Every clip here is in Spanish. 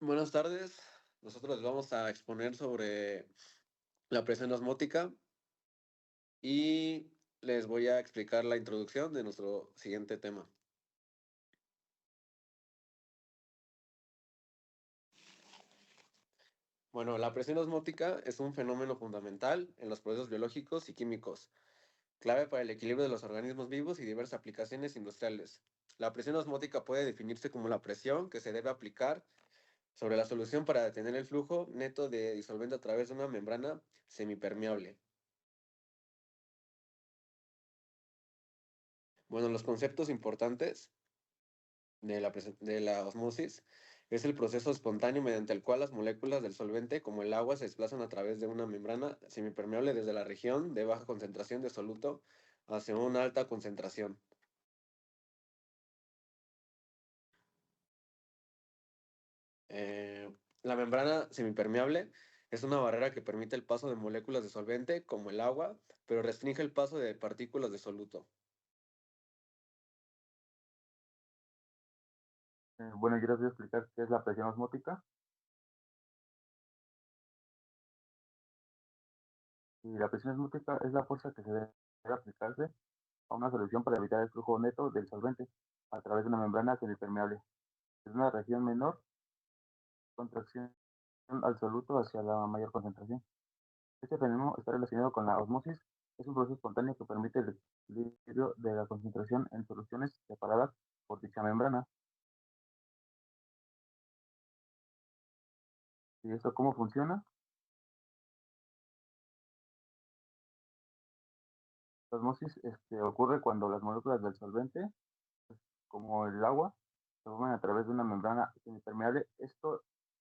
Buenas tardes. Nosotros les vamos a exponer sobre la presión osmótica y les voy a explicar la introducción de nuestro siguiente tema. Bueno, la presión osmótica es un fenómeno fundamental en los procesos biológicos y químicos, clave para el equilibrio de los organismos vivos y diversas aplicaciones industriales. La presión osmótica puede definirse como la presión que se debe aplicar sobre la solución para detener el flujo neto de disolvente a través de una membrana semipermeable. Bueno, los conceptos importantes de la osmosis es el proceso espontáneo mediante el cual las moléculas del solvente, como el agua, se desplazan a través de una membrana semipermeable desde la región de baja concentración de soluto hacia una alta concentración. La membrana semipermeable es una barrera que permite el paso de moléculas de solvente, como el agua, pero restringe el paso de partículas de soluto. Bueno, yo les voy a explicar qué es la presión osmótica. Y la presión osmótica es la fuerza que se debe aplicarse a una solución para evitar el flujo neto del solvente a través de una membrana semipermeable. Es una región menor contracción al soluto hacia la mayor concentración. Este fenómeno está relacionado con la osmosis. Es un proceso espontáneo que permite el equilibrio de la concentración en soluciones separadas por dicha membrana. ¿Y esto cómo funciona? La osmosis ocurre cuando las moléculas del solvente, como el agua, se forman a través de una membrana semipermeable.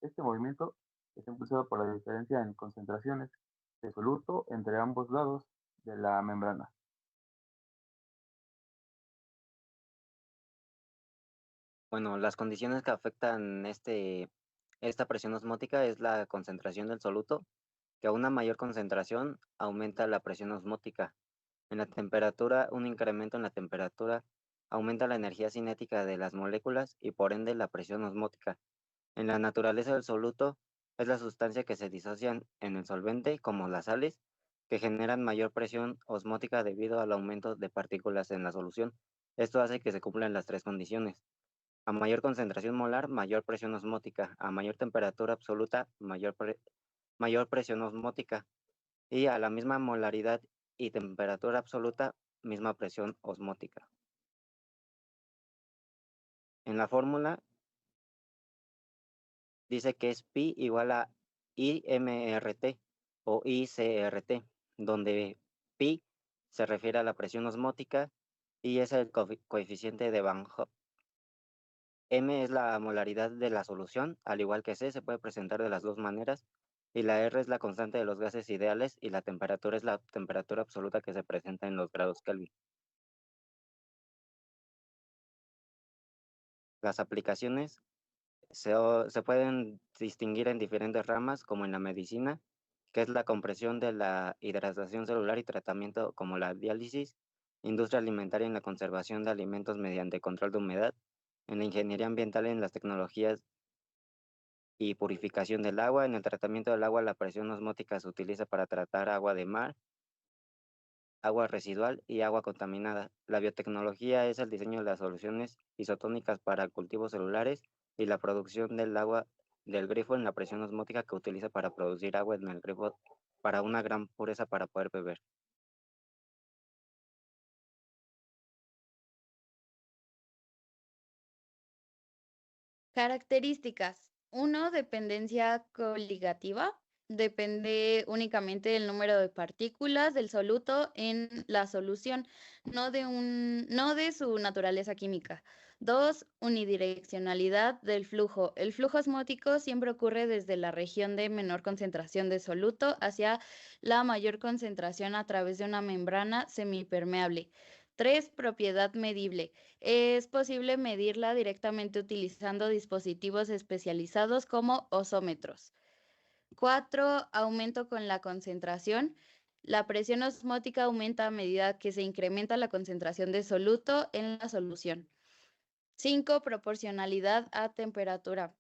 Este movimiento está impulsado por la diferencia en concentraciones de soluto entre ambos lados de la membrana. Bueno, las condiciones que afectan esta presión osmótica es la concentración del soluto, que a una mayor concentración aumenta la presión osmótica. En la temperatura, un incremento en la temperatura aumenta la energía cinética de las moléculas y por ende la presión osmótica. En la naturaleza del soluto es la sustancia que se disocian en el solvente, como las sales, que generan mayor presión osmótica debido al aumento de partículas en la solución. Esto hace que se cumplan las tres condiciones. A mayor concentración molar, mayor presión osmótica. A mayor temperatura absoluta, mayor presión osmótica. Y a la misma molaridad y temperatura absoluta, misma presión osmótica. En la fórmula dice que es pi igual a IMRT o ICRT, donde pi se refiere a la presión osmótica y es el coeficiente de Van Hoff. M es la molaridad de la solución, al igual que C se puede presentar de las dos maneras, y la R es la constante de los gases ideales y la temperatura es la temperatura absoluta que se presenta en los grados Kelvin. Las aplicaciones se pueden distinguir en diferentes ramas, como en la medicina, que es la compresión de la hidratación celular y tratamiento como la diálisis, industria alimentaria en la conservación de alimentos mediante control de humedad, en la ingeniería ambiental en las tecnologías y purificación del agua. En el tratamiento del agua, la presión osmótica se utiliza para tratar agua de mar, agua residual y agua contaminada. La biotecnología es el diseño de las soluciones isotónicas para cultivos celulares y la producción del agua del grifo en la presión osmótica que utiliza para producir agua en el grifo para una gran pureza para poder beber. Características. Uno, dependencia coligativa. Depende únicamente del número de partículas del soluto en la solución, no de su naturaleza química. Dos, unidireccionalidad del flujo. El flujo osmótico siempre ocurre desde la región de menor concentración de soluto hacia la mayor concentración a través de una membrana semipermeable. Tres, propiedad medible. Es posible medirla directamente utilizando dispositivos especializados como osómetros. Cuatro, aumento con la concentración. La presión osmótica aumenta a medida que se incrementa la concentración de soluto en la solución. Cinco, proporcionalidad a temperatura.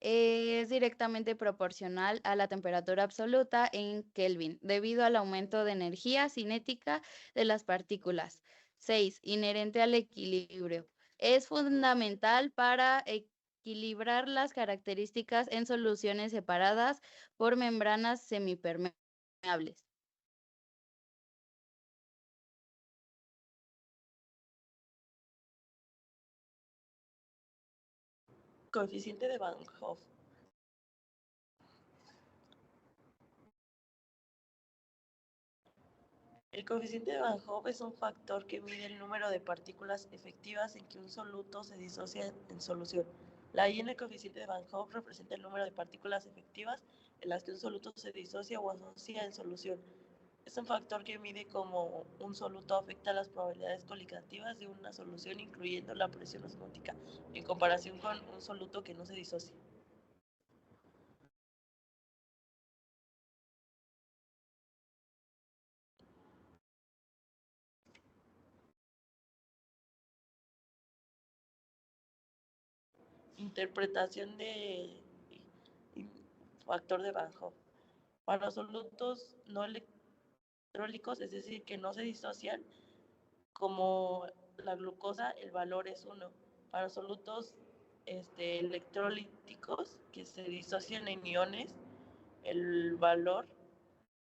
es directamente proporcional a la temperatura absoluta en Kelvin, debido al aumento de energía cinética de las partículas. 6. Inherente al equilibrio. Es fundamental para equilibrar las características en soluciones separadas por membranas semipermeables. Coeficiente de Van Hoff. El coeficiente de Van Hoff es un factor que mide el número de partículas efectivas en que un soluto se disocia en solución. La I en el coeficiente de Van Hoff representa el número de partículas efectivas en las que un soluto se disocia o asocia en solución. Es un factor que mide cómo un soluto afecta las probabilidades coligativas de una solución, incluyendo la presión osmótica, en comparación con un soluto que no se disocia. Interpretación de factor de Van Hoff. Para los solutos no electrólicos, es decir, que no se disocian, como la glucosa, el valor es 1. Para los solutos electrolíticos que se disocian en iones, el valor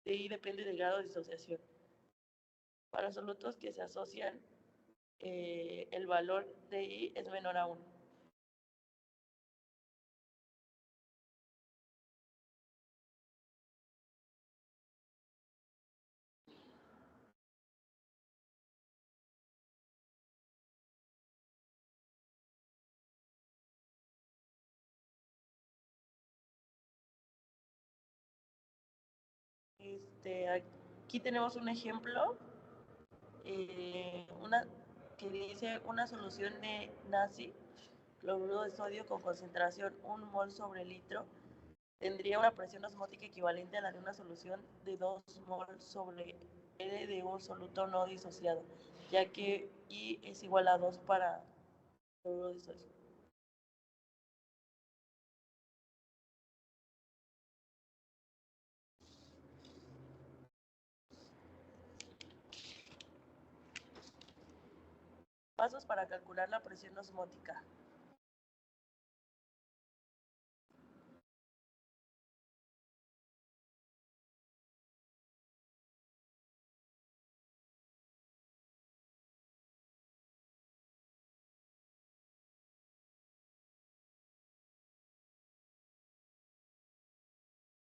de I depende del grado de disociación. Para los solutos que se asocian, el valor de I es menor a 1. Aquí tenemos un ejemplo, que dice una solución de NaCl, cloruro de sodio con concentración 1 mol sobre litro, tendría una presión osmótica equivalente a la de una solución de 2 mol sobre L de un soluto no disociado, ya que I es igual a 2 para cloruro de sodio. Pasos para calcular la presión osmótica.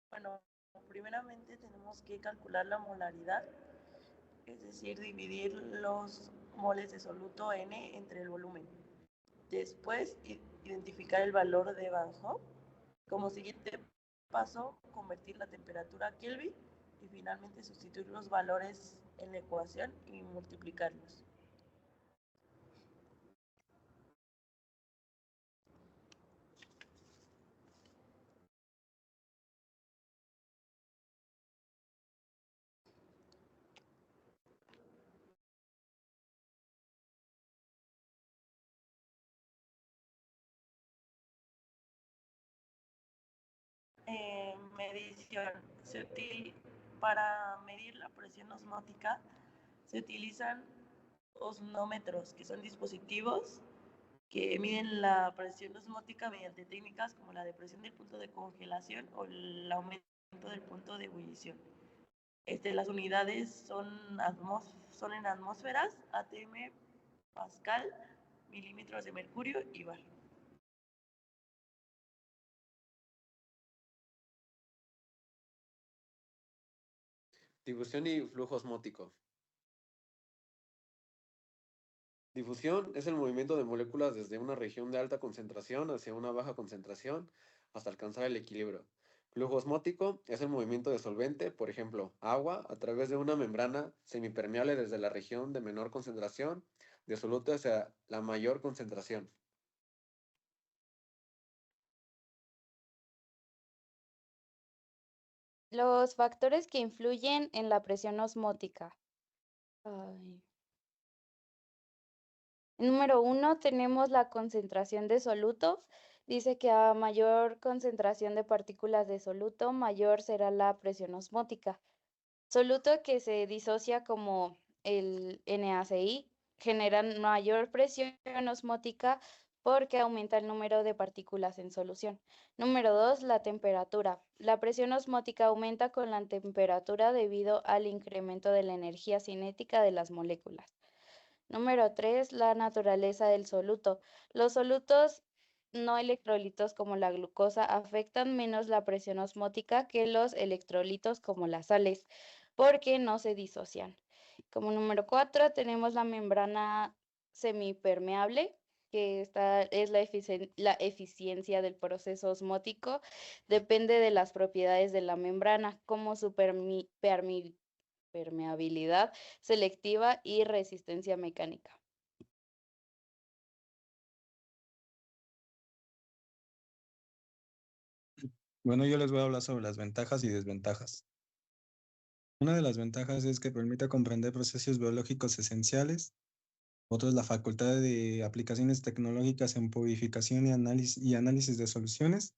Bueno, primeramente tenemos que calcular la molaridad, es decir, dividir los moles de soluto N entre el volumen. Después, identificar el valor de Van Hoff. Como siguiente paso, convertir la temperatura a Kelvin y finalmente sustituir los valores en la ecuación y multiplicarlos. Medición. Para medir la presión osmótica se utilizan osmómetros, que son dispositivos que miden la presión osmótica mediante técnicas como la depresión del punto de congelación o el aumento del punto de ebullición. Las unidades son en atmósferas, atm, pascal, milímetros de mercurio y bar. Difusión y flujo osmótico. Difusión es el movimiento de moléculas desde una región de alta concentración hacia una baja concentración hasta alcanzar el equilibrio. Flujo osmótico es el movimiento de solvente, por ejemplo, agua, a través de una membrana semipermeable desde la región de menor concentración de soluto hacia la mayor concentración. Los factores que influyen en la presión osmótica. Número 1, tenemos la concentración de soluto. dice que a mayor concentración de partículas de soluto, mayor será la presión osmótica. Soluto que se disocia como el NaCl generan mayor presión osmótica porque aumenta el número de partículas en solución. Número 2, la temperatura. La presión osmótica aumenta con la temperatura debido al incremento de la energía cinética de las moléculas. Número 3, la naturaleza del soluto. Los solutos no electrolitos como la glucosa afectan menos la presión osmótica que los electrolitos como las sales, porque no se disocian. Como número 4 tenemos la membrana semipermeable, que es la eficiencia del proceso osmótico, depende de las propiedades de la membrana, como su permeabilidad selectiva y resistencia mecánica. Bueno, yo les voy a hablar sobre las ventajas y desventajas. Una de las ventajas es que permite comprender procesos biológicos esenciales. Otra es la facultad de aplicaciones tecnológicas en purificación y análisis de soluciones.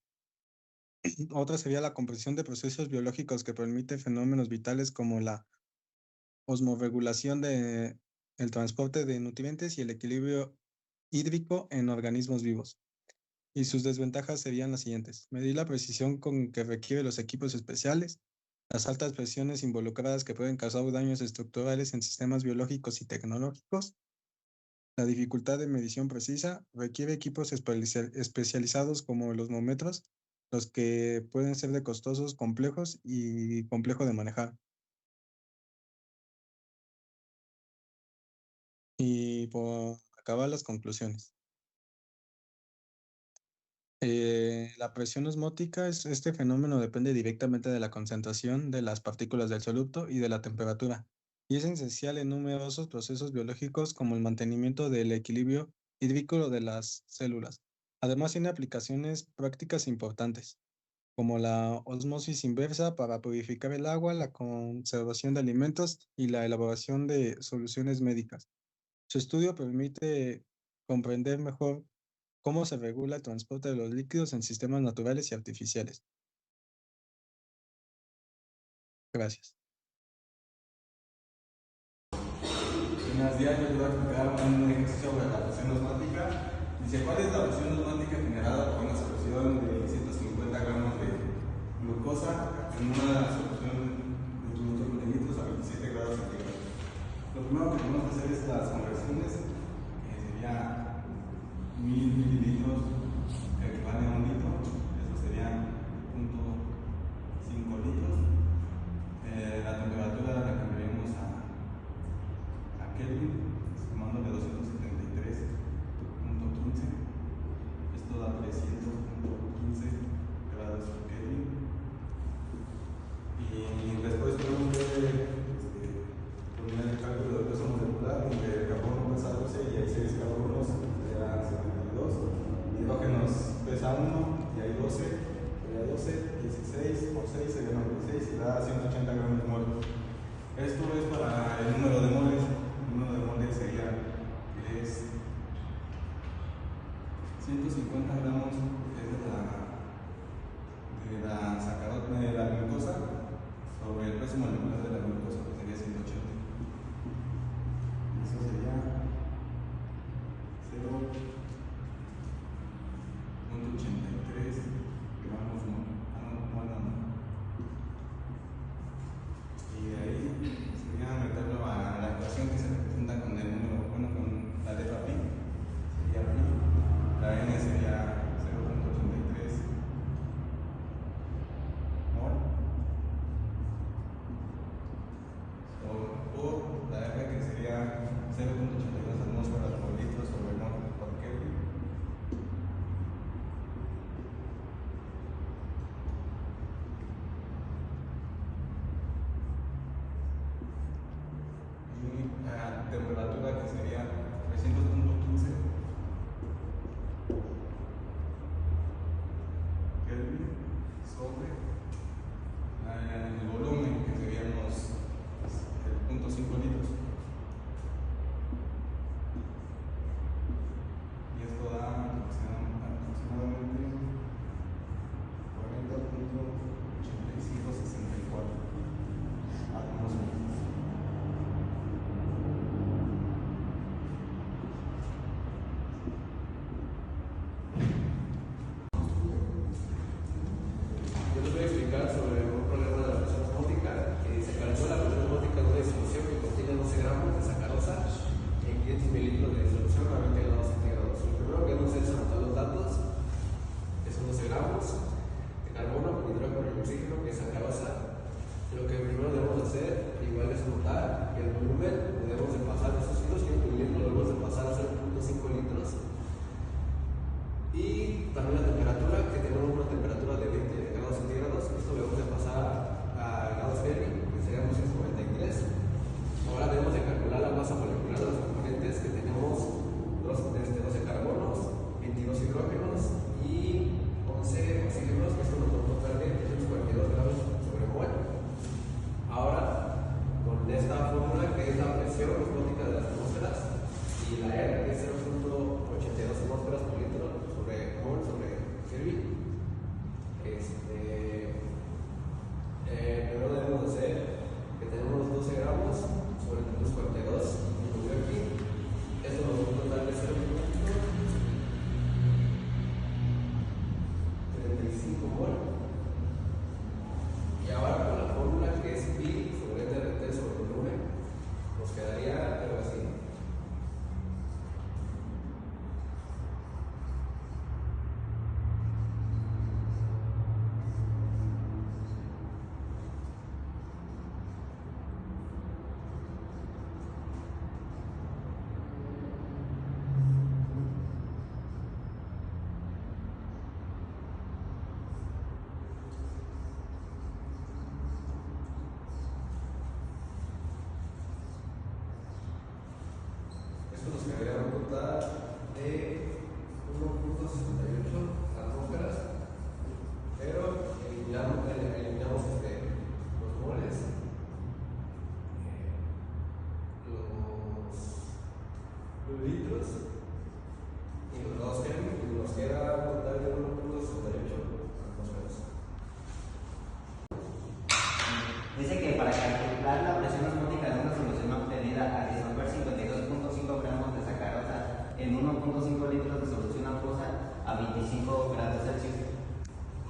Otra sería la comprensión de procesos biológicos que permite fenómenos vitales como la osmorregulación de el transporte de nutrientes y el equilibrio hídrico en organismos vivos. Y sus desventajas serían las siguientes: medir la precisión con que requiere los equipos especiales, las altas presiones involucradas que pueden causar daños estructurales en sistemas biológicos y tecnológicos, la dificultad de medición precisa, requiere equipos especializados como los osmómetros, los que pueden ser de costosos, complejos y complejo de manejar. Y por acabar las conclusiones. La presión osmótica este fenómeno depende directamente de la concentración de las partículas del soluto y de la temperatura, y es esencial en numerosos procesos biológicos como el mantenimiento del equilibrio hídrico de las células. Además, tiene aplicaciones prácticas importantes, como la osmosis inversa para purificar el agua, la conservación de alimentos y la elaboración de soluciones médicas. Su estudio permite comprender mejor cómo se regula el transporte de los líquidos en sistemas naturales y artificiales. Gracias. Buenos días, les voy a explicar un ejercicio sobre la presión osmótica. Dice, ¿cuál es la presión osmótica generada por una solución de 150 gramos de glucosa en una solución de 500 mililitros a 27 grados centígrados? Lo primero que tenemos que hacer es las conversiones, que sería 1000 mililitros, que equivale a un litro, eso sería 0.5 litros. La temperatura la cambiaríamos a Kelvin, sumándole 273.15. Esto da 300.15 grados por Kelvin. Y después tenemos que poner el cálculo del peso molecular, donde el carbono pesa 12 y hay 6 carbonos, sería 72. Hidrógenos pesa 1 y hay 12, sería 12, 16 por 6 sería 96 y da 180 gramos de mol. Esto es para el número de moles. El número de moles sería que es 150 gramos de la glucosa sobre el peso molecular de la glucosa, que sería 180. Eso sería 0.83 gramos mol. Y de ahí sería meterlo a la ecuación que se representa con el número, con la letra pi, sería pi. La n sería 0.83 mol. Por la r que sería 0.82 atmósferas por litro sobre mol por Kelvin. Y la temperatura que sería 300.15 Kelvin sobre el volumen, que serían los 0.5 litros. Y esto da aproximadamente para calcular la presión osmótica de una solución obtenida al disolver 52.5 gramos de sacarosa en 1.5 litros de solución acuosa a 25 grados Celsius.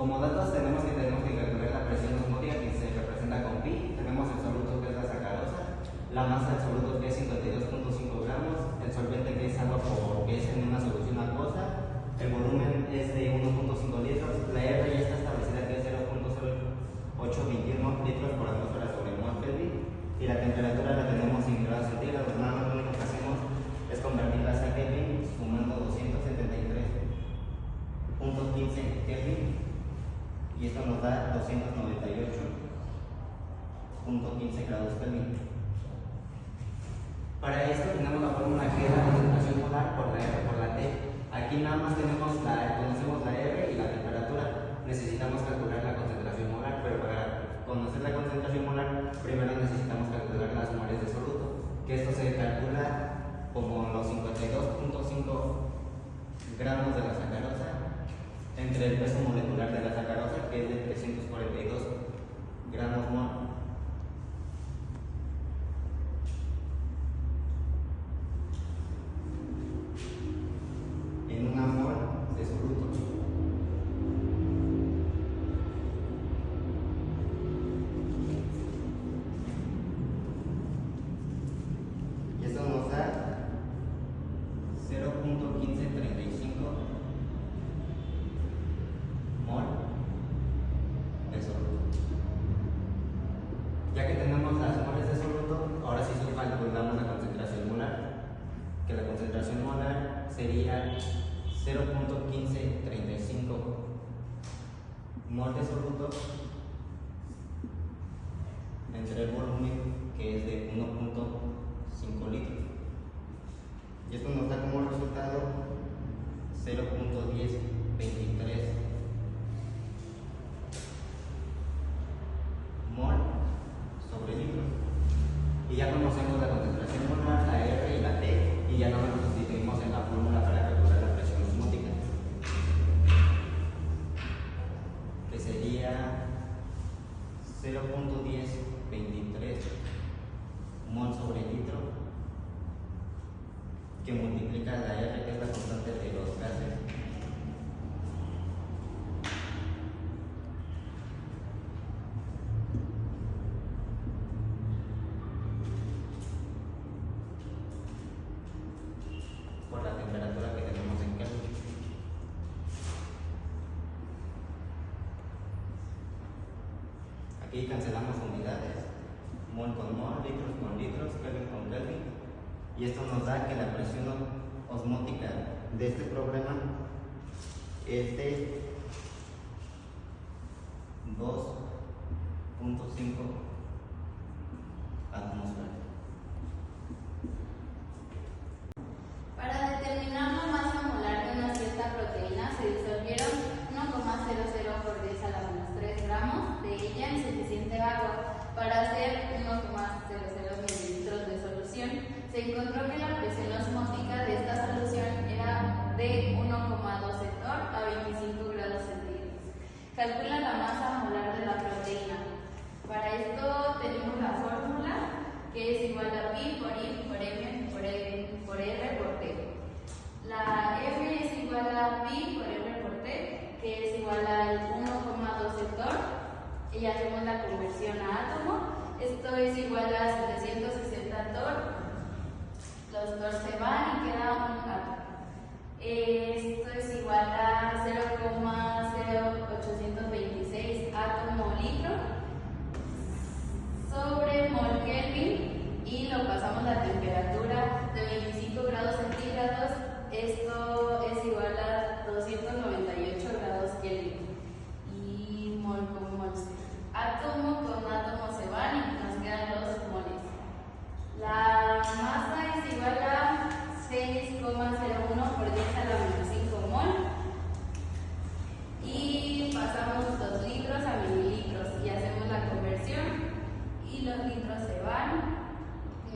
Como datos tenemos que calcular la presión osmótica, que se representa con pi. Tenemos el soluto, que es la sacarosa, la masa del soluto, que es 52.5 gramos, el solvente, que es agua que es en una solución acuosa, el volumen es de 1.5 litros, la R ya está establecida, que es 0.0821 litros por atmósfera sobre mol Kelvin, y la temperatura la tenemos en grados centígrados. Nada más lo único que hacemos es convertirlas a Kelvin sumando 273.15 Kelvin, y esto nos da 298.15 grados Kelvin. Para esto tenemos la fórmula, que es la concentración molar por la R por la T. Aquí nada más conocemos la R y la temperatura. Necesitamos calcular la concentración molar, pero para conocer la concentración molar, primero necesitamos calcular las moles de soluto, que esto se calcula como los 52.5 gramos de la sacarosa entre el peso molecular de la sacarosa, que es de 342 gramos mol. En una mol de soluto. Y esto nos da 0.1535 mol de soluto. Ya que tenemos las moles de soluto, ahora sí calculamos la concentración molar, que la concentración molar sería 0.1535 mol de soluto entre el volumen, que es de 1.5 litros. Y esto nos da como resultado 0.1023 mol sobre litro. Y ya conocemos la concentración molar, la R y la T, y ya no nos sustituimos en la fórmula para calcular la presión osmótica, que sería 0.1023 mol sobre litro, que multiplica la R, que es la constante de los gases, por la temperatura que tenemos en Kelvin. Aquí cancelamos unidades, mol con mol, litros con litros, Kelvin con Kelvin, y esto nos da que la presión osmótica de este problema es de 2.5 atmósferas. Para determinar la masa molar de una cierta proteína se disolvieron 1,00 por 10 a la menos 3 gramos de ella en suficiente agua para hacer 1,00 mililitros de solución. Se encontró que la presión osmótica de esta solución era de 1,12 torr a 25 grados centígrados. Calcula la masa molar de la proteína. Para esto tenemos la fórmula, que es igual a pi por I por M por R por T. La M es igual a pi por R por T, que es igual al 1,12 torr, y hacemos la conversión a átomo. Esto es igual a 760 torr. Los torr se van y queda un átomo. Esto es igual a 0,0826 átomo litro sobre mol Kelvin, y lo pasamos a temperatura de 25 grados centígrados. Esto es igual a 298 grados Kelvin. Y mol con mol, átomo con átomo se van y nos quedan los moles. La masa es igual a 6,01 por 10 a la menos 5 mol. Y pasamos los litros a mililitros y hacemos la conversión. Y los litros se van.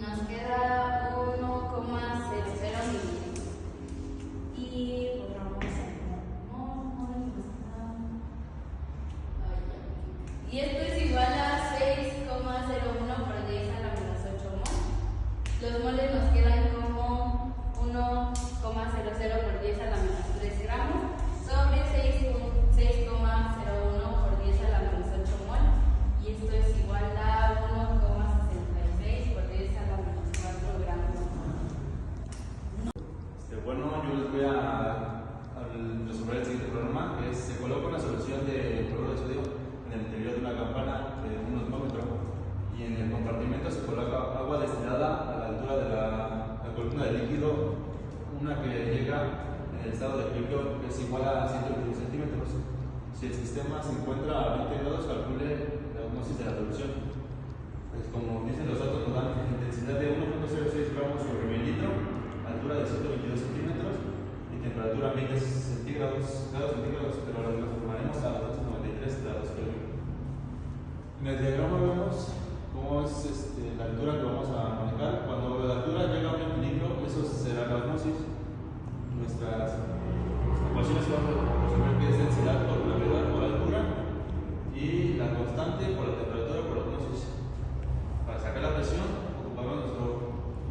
Nos queda 1,00 mililitros. Y borramos el mol. Y esto es igual a 6,01 los moles nos quedan como 1,00 por 10 a la menos 3 gramos sobre 6,01 por 10 a la menos 8 mol. Y esto es igual a 1,66 por 10 a la menos 4 gramos. Bueno, yo les voy a resolver el siguiente problema, que es: se coloca una solución de cloruro de sodio en el interior de una campana de 1 osmómetro y en el compartimento se coloca agua destilada a la altura de la columna de líquido, una que llega en el estado de equilibrio, que es igual a 120 centímetros. Si el sistema se encuentra a 20 grados, calcule la osmosis de la solución. Pues como dicen los datos, nos dan intensidad de 1,06 gramos sobre mililitro, altura de 122 centímetros y temperatura 20 grados centígrados, pero lo transformaremos a 293 grados Kelvin. En el diagrama vemos cómo es la altura que vamos a manejar. Cuando la altura llega a un equilibrio, eso será la osmosis. Nuestras ecuaciones van a resolver que es densidad por gravedad por altura y la constante por la temperatura por osmosis. Para sacar la presión, ocupamos nuestra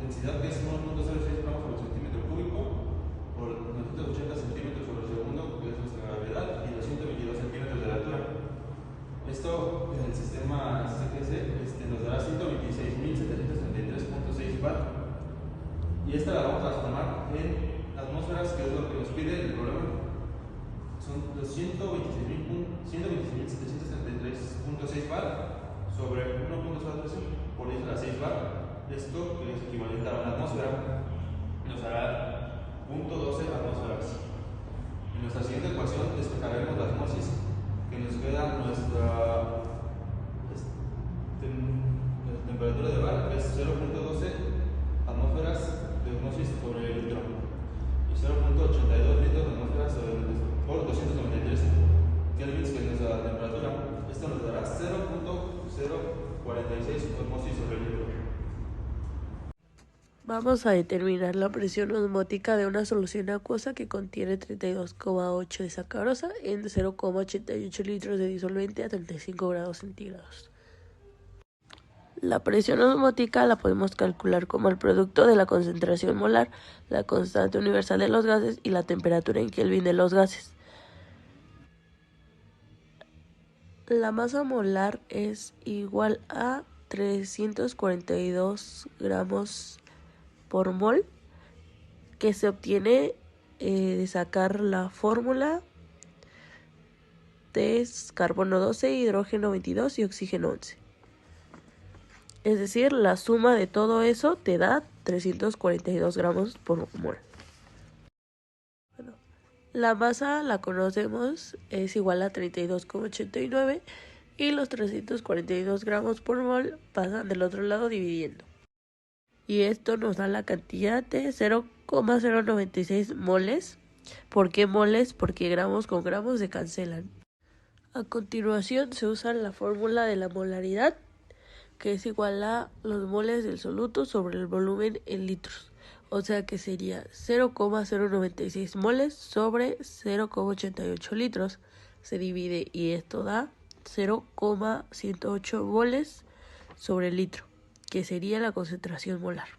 densidad, que es 1,06 gramos por centímetro cúbico por 980 centímetros sobre segundo, que es nuestra gravedad, y 222 centímetros de la altura. Esto en el sistema CGC nos dará 126.733.6 bar. Y esta la vamos a transformar en atmósferas, que es lo que nos pide el problema. Son los 126.733.6 bar sobre 1.013 por 10 a la 6 bar. Esto, que es equivalente a una atmósfera, nos dará 0.12 atmósferas. En nuestra siguiente ecuación despejaremos la osmosis, que nos queda nuestra temperatura de bar, que es 0.12 atmósferas de osmosis sobre el litro, y 0.82 litros de atmósferas por 293 kelvins, que es nuestra temperatura. Esto nos dará 0.046 osmosis sobre el litro. Vamos a determinar la presión osmótica de una solución acuosa que contiene 32,8 de sacarosa en 0,88 litros de disolvente a 35 grados centígrados. La presión osmótica la podemos calcular como el producto de la concentración molar, la constante universal de los gases y la temperatura en Kelvin de los gases. La masa molar es igual a 342 gramos por mol, que se obtiene de sacar la fórmula de carbono 12, hidrógeno 22 y oxígeno 11. Es decir, la suma de todo eso te da 342 gramos por mol. Bueno, la masa la conocemos, es igual a 32,89 y los 342 gramos por mol pasan del otro lado dividiendo. Y esto nos da la cantidad de 0,096 moles. ¿Por qué moles? Porque gramos con gramos se cancelan. A continuación se usa la fórmula de la molaridad, que es igual a los moles del soluto sobre el volumen en litros. O sea que sería 0,096 moles sobre 0,88 litros. Se divide y esto da 0,108 moles sobre el litro, que sería la concentración molar.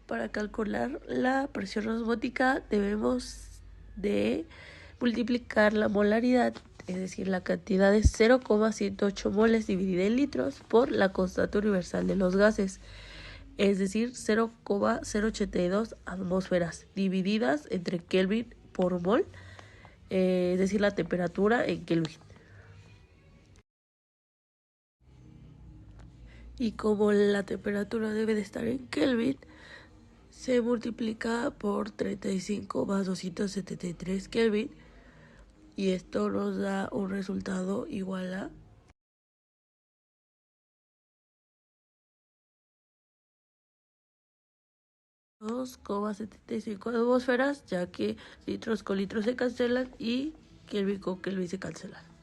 Para calcular la presión osmótica debemos de multiplicar la molaridad, es decir, la cantidad de 0,108 moles dividida en litros por la constante universal de los gases, es decir, 0,082 atmósferas divididas entre Kelvin por mol, es decir, la temperatura en Kelvin. Y como la temperatura debe de estar en Kelvin, se multiplica por 35 más 273 Kelvin y esto nos da un resultado igual a 2,75 atmósferas, ya que litros con litros se cancelan y Kelvin con Kelvin se cancelan.